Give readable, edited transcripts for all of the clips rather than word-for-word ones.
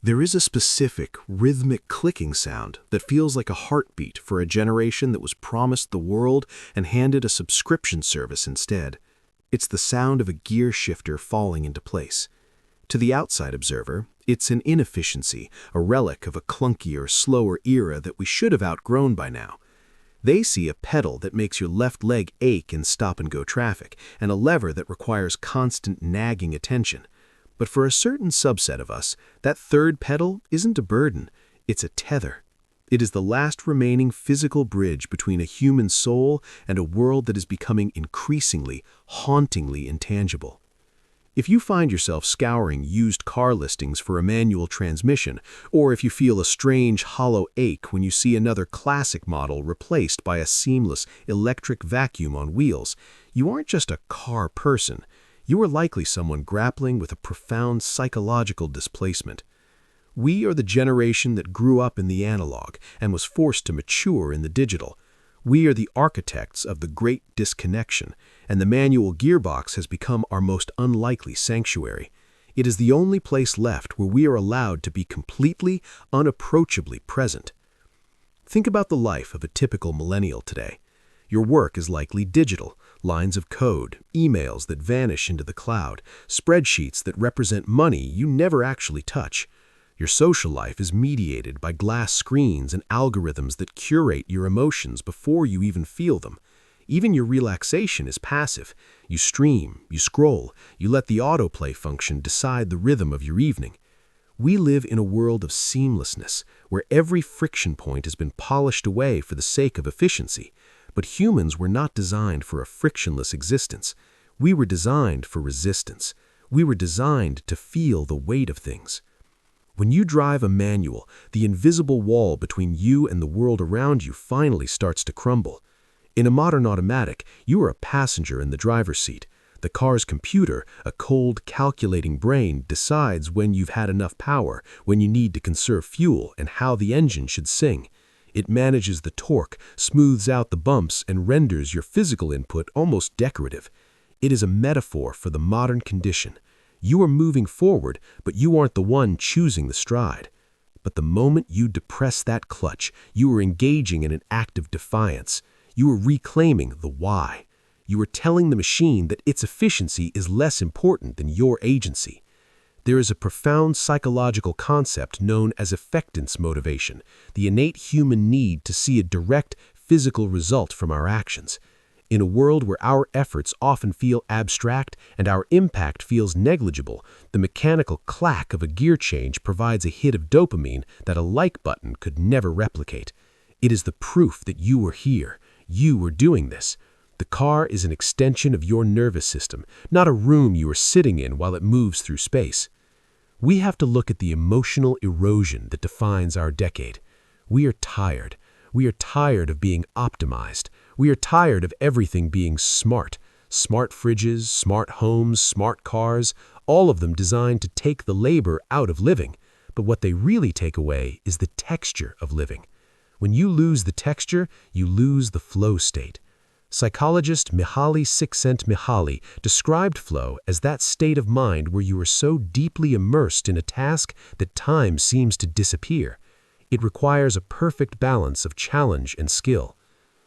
There is a specific, rhythmic clicking sound that feels like a heartbeat for a generation that was promised the world and handed a subscription service instead. It's the sound of a gear shifter falling into place. To the outside observer, it's an inefficiency, a relic of a clunkier, slower era that we should have outgrown by now. They see a pedal that makes your left leg ache in stop-and-go traffic, and a lever that requires constant nagging attention. But for a certain subset of us, that third pedal isn't a burden, it's a tether. It is the last remaining physical bridge between a human soul and a world that is becoming increasingly, hauntingly intangible. If you find yourself scouring used car listings for a manual transmission, or if you feel a strange, hollow ache when you see another classic model replaced by a seamless electric vacuum on wheels, you aren't just a car person. You are likely someone grappling with a profound psychological displacement. We are the generation that grew up in the analog and was forced to mature in the digital. We are the architects of the great disconnection, and the manual gearbox has become our most unlikely sanctuary. It is the only place left where we are allowed to be completely, unapproachably present. Think about the life of a typical millennial today. Your work is likely digital, lines of code, emails that vanish into the cloud, spreadsheets that represent money you never actually touch. Your social life is mediated by glass screens and algorithms that curate your emotions before you even feel them. Even your relaxation is passive. You stream, you scroll, you let the autoplay function decide the rhythm of your evening. We live in a world of seamlessness, where every friction point has been polished away for the sake of efficiency. But humans were not designed for a frictionless existence. We were designed for resistance. We were designed to feel the weight of things. When you drive a manual, the invisible wall between you and the world around you finally starts to crumble. In a modern automatic, you are a passenger in the driver's seat. The car's computer, a cold, calculating brain, decides when you've had enough power, when you need to conserve fuel, and how the engine should sing. It manages the torque, smooths out the bumps, and renders your physical input almost decorative. It is a metaphor for the modern condition. You are moving forward, but you aren't the one choosing the stride. But the moment you depress that clutch, you are engaging in an act of defiance. You are reclaiming the why. You are telling the machine that its efficiency is less important than your agency. There is a profound psychological concept known as effectance motivation, the innate human need to see a direct, physical result from our actions. In a world where our efforts often feel abstract and our impact feels negligible, the mechanical clack of a gear change provides a hit of dopamine that a like button could never replicate. It is the proof that you are here. You are doing this. The car is an extension of your nervous system, not a room you are sitting in while it moves through space. We have to look at the emotional erosion that defines our decade. We are tired. We are tired of being optimized. We are tired of everything being smart. Smart fridges, smart homes, smart cars, all of them designed to take the labor out of living. But what they really take away is the texture of living. When you lose the texture, you lose the flow state. Psychologist Mihaly Csikszentmihalyi described flow as that state of mind where you are so deeply immersed in a task that time seems to disappear. It requires a perfect balance of challenge and skill.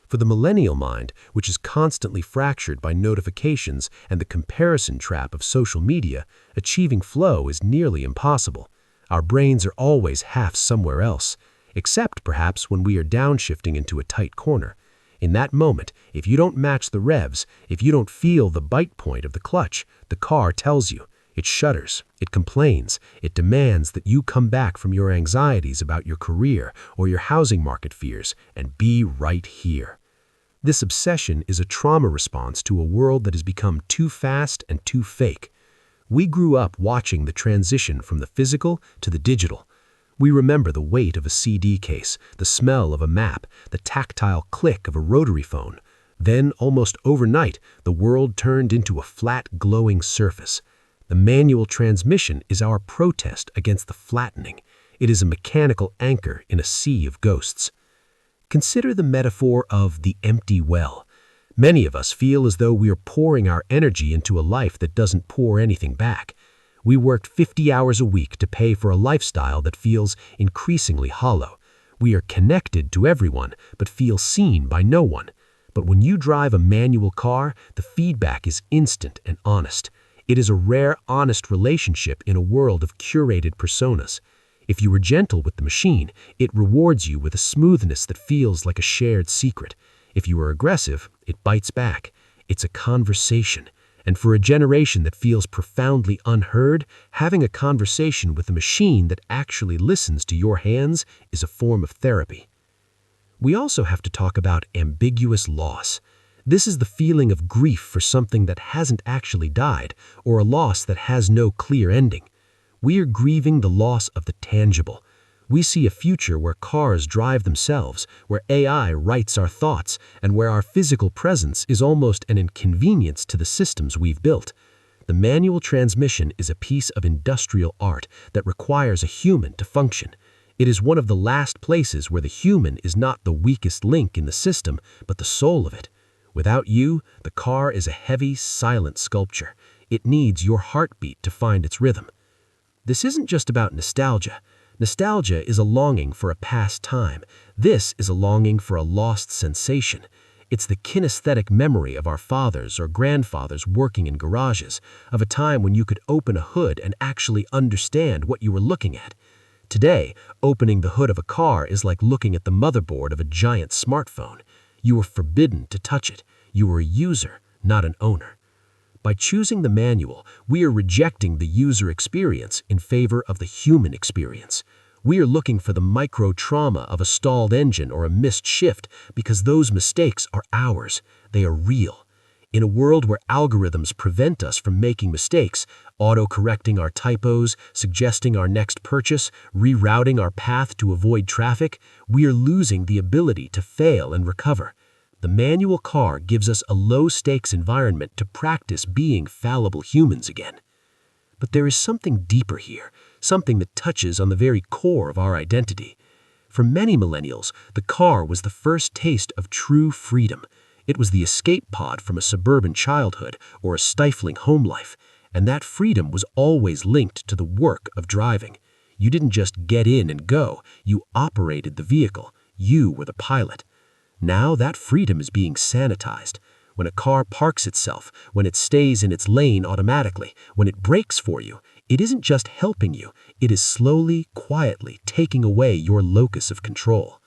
For the millennial mind, which is constantly fractured by notifications and the comparison trap of social media, achieving flow is nearly impossible. Our brains are always half somewhere else, except perhaps when we are downshifting into a tight corner. In that moment, if you don't match the revs, if you don't feel the bite point of the clutch, the car tells you. It shudders, it complains, it demands that you come back from your anxieties about your career or your housing market fears and be right here. This obsession is a trauma response to a world that has become too fast and too fake. We grew up watching the transition from the physical to the digital. We remember the weight of a CD case, the smell of a map, the tactile click of a rotary phone. Then, almost overnight, the world turned into a flat, glowing surface. The manual transmission is our protest against the flattening. It is a mechanical anchor in a sea of ghosts. Consider the metaphor of the empty well. Many of us feel as though we are pouring our energy into a life that doesn't pour anything back. We worked 50 hours a week to pay for a lifestyle that feels increasingly hollow. We are connected to everyone, but feel seen by no one. But when you drive a manual car, the feedback is instant and honest. It is a rare, honest relationship in a world of curated personas. If you are gentle with the machine, it rewards you with a smoothness that feels like a shared secret. If you are aggressive, it bites back. It's a conversation. And for a generation that feels profoundly unheard, having a conversation with a machine that actually listens to your hands is a form of therapy. We also have to talk about ambiguous loss. This is the feeling of grief for something that hasn't actually died, or a loss that has no clear ending. We are grieving the loss of the tangible. We see a future where cars drive themselves, where AI writes our thoughts, and where our physical presence is almost an inconvenience to the systems we've built. The manual transmission is a piece of industrial art that requires a human to function. It is one of the last places where the human is not the weakest link in the system, but the soul of it. Without you, the car is a heavy, silent sculpture. It needs your heartbeat to find its rhythm. This isn't just about nostalgia. Nostalgia is a longing for a past time. This is a longing for a lost sensation. It's the kinesthetic memory of our fathers or grandfathers working in garages, of a time when you could open a hood and actually understand what you were looking at. Today, opening the hood of a car is like looking at the motherboard of a giant smartphone. You are forbidden to touch it. You are a user, not an owner. By choosing the manual, we are rejecting the user experience in favor of the human experience. We are looking for the micro-trauma of a stalled engine or a missed shift because those mistakes are ours. They are real. In a world where algorithms prevent us from making mistakes, auto-correcting our typos, suggesting our next purchase, rerouting our path to avoid traffic, we are losing the ability to fail and recover. The manual car gives us a low-stakes environment to practice being fallible humans again. But there is something deeper here, something that touches on the very core of our identity. For many millennials, the car was the first taste of true freedom. It was the escape pod from a suburban childhood or a stifling home life, and that freedom was always linked to the work of driving. You didn't just get in and go, you operated the vehicle. You were the pilot. Now that freedom is being sanitized. When a car parks itself, when it stays in its lane automatically, when it brakes for you, it isn't just helping you, it is slowly, quietly taking away your locus of control.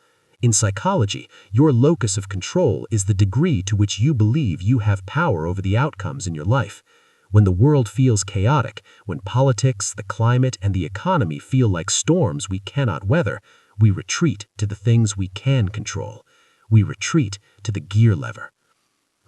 In psychology, your locus of control is the degree to which you believe you have power over the outcomes in your life. When the world feels chaotic, when politics, the climate, and the economy feel like storms we cannot weather, we retreat to the things we can control. We retreat to the gear lever.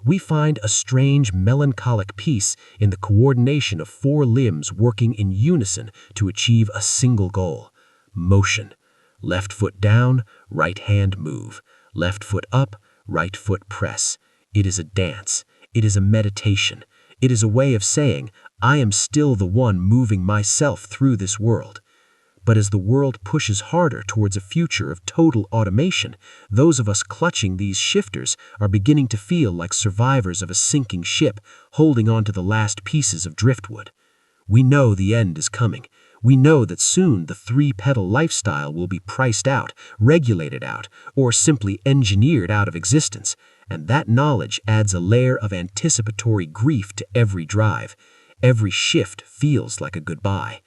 We find a strange, melancholic peace in the coordination of four limbs working in unison to achieve a single goal: motion. Left foot down, right hand move. Left foot up, right foot press. It is a dance. It is a meditation. It is a way of saying, I am still the one moving myself through this world. But as the world pushes harder towards a future of total automation, those of us clutching these shifters are beginning to feel like survivors of a sinking ship, holding on to the last pieces of driftwood. We know the end is coming. We know that soon the three-pedal lifestyle will be priced out, regulated out, or simply engineered out of existence, and that knowledge adds a layer of anticipatory grief to every drive. Every shift feels like a goodbye.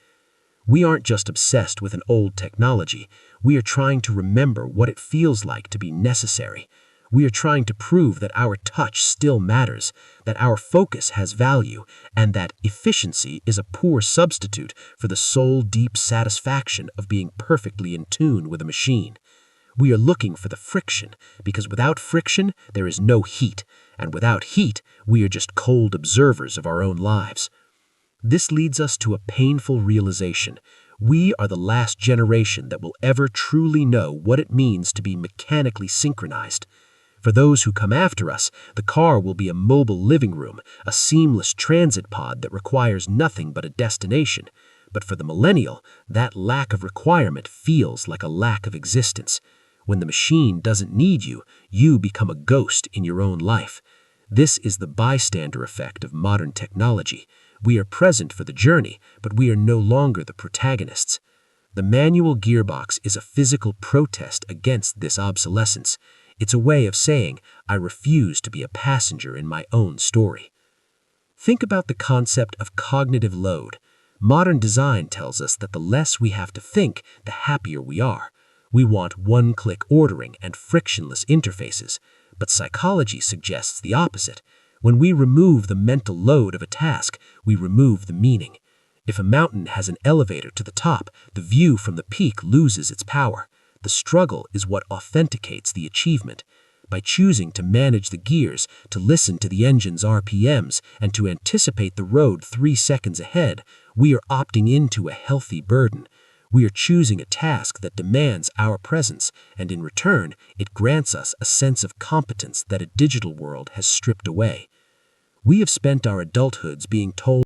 We aren't just obsessed with an old technology. We are trying to remember what it feels like to be necessary. We are trying to prove that our touch still matters, that our focus has value, and that efficiency is a poor substitute for the soul-deep satisfaction of being perfectly in tune with a machine. We are looking for the friction, because without friction, there is no heat, and without heat, we are just cold observers of our own lives. This leads us to a painful realization. We are the last generation that will ever truly know what it means to be mechanically synchronized. For those who come after us, the car will be a mobile living room, a seamless transit pod that requires nothing but a destination. But for the millennial, that lack of requirement feels like a lack of existence. When the machine doesn't need you, you become a ghost in your own life. This is the bystander effect of modern technology. We are present for the journey, but we are no longer the protagonists. The manual gearbox is a physical protest against this obsolescence. It's a way of saying, I refuse to be a passenger in my own story. Think about the concept of cognitive load. Modern design tells us that the less we have to think, the happier we are. We want one-click ordering and frictionless interfaces, but psychology suggests the opposite. When we remove the mental load of a task, we remove the meaning. If a mountain has an elevator to the top, the view from the peak loses its power. The struggle is what authenticates the achievement. By choosing to manage the gears, to listen to the engine's RPMs, and to anticipate the road 3 seconds ahead, we are opting into a healthy burden. We are choosing a task that demands our presence, and in return, it grants us a sense of competence that a digital world has stripped away. We have spent our adulthoods being told